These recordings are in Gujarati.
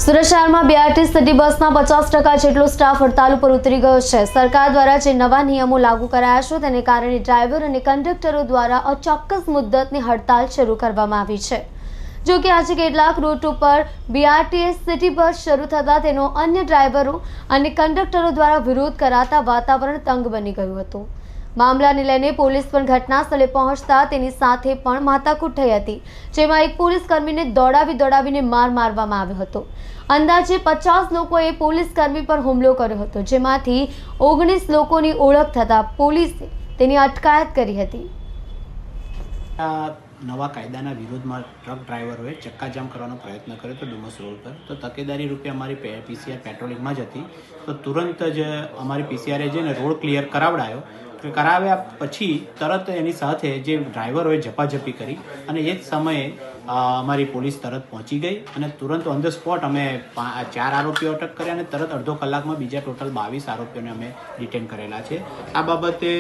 સુરત શહેરમાં બીઆરટીએસ સિટી બસના 50% જેટલો સ્ટાફ હડતાલ ઉપર ઉતરી ગયો છે। સરકાર દ્વારા જે નવા નિયમો લાગુ કરાયા છે તેને કારણે ડ્રાઈવર અને કંડક્ટરો દ્વારા અચોક્કસ મુદ્દતની હડતાલ શરૂ કરવામાં આવી છે। જો કે આજે કેટલાક રૂટ ઉપર બીઆરટીએસ સિટી બસ શરૂ થતાં તેનો અન્ય ડ્રાઈવરો અને કંડક્ટરો દ્વારા વિરોધ કરાતા વાતાવરણ તંગ બની ગયું હતું। મામલાને લઈને પોલીસ પણ ઘટના સ્થળે પહોંચતા તેની સાથે પણ માથાકૂટ થઈ હતી, જેમાં એક પોલીસ કર્મીને દોડાવીને માર મારવામાં આવ્યો હતો। અંદાજે 50 લોકોએ પોલીસ કર્મી પર હુમલો કર્યો હતો, જેમાંથી 19 લોકોની ઓળખ થતાં પોલીસે તેની અટકાયત કરી હતી। નવા કાયદાના વિરોધમાં ટ્રક ડ્રાઈવરોએ ચક્કાજામ કરવાનો પ્રયત્ન કર્યો તો ડુમસ રોડ પર, તો તકેદારી રૂપે અમારી પીસીઆર પેટ્રોલિંગમાં જ હતી, તો તુરંત જ અમારી પીસીઆરે જઈને રોડ ક્લિયર કરાવ્યા પછી તરત એની સાથે જે ડ્રાઈવરોએ ઝપાઝપી કરી અને એ જ સમયે અમારી પોલીસ તરત પહોંચી ગઈ અને તુરંત ઓન ધ સ્પોટ અમે 4 આરોપીઓ અટક કર્યા અને તરત અડધો કલાકમાં બીજા ટોટલ 22 આરોપીઓને અમે ડિટેન કરેલા છે। આ બાબતે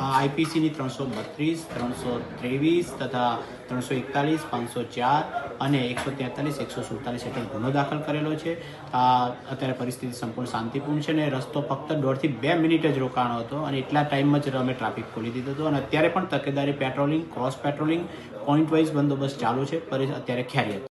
આઈપીસીની 332, 323 તથા 341, 504 અને 143, 147 હેઠળ ગુનો દાખલ કરેલો છે। અત્યારે પરિસ્થિતિ સંપૂર્ણ શાંતિપૂર્ણ છે અને રસ્તો ફક્ત 1.5 થી 2 મિનિટ જ રોકાણો હતો અને એટલા ટાઈમમાં જ અમે ટ્રાફિક ખોલી દીધો હતો અને અત્યારે પણ તકેદારી patrolling, cross patrolling, point wise બંદોબસ્ત ચાલુ છે। અત્યારે ખ્યારિયત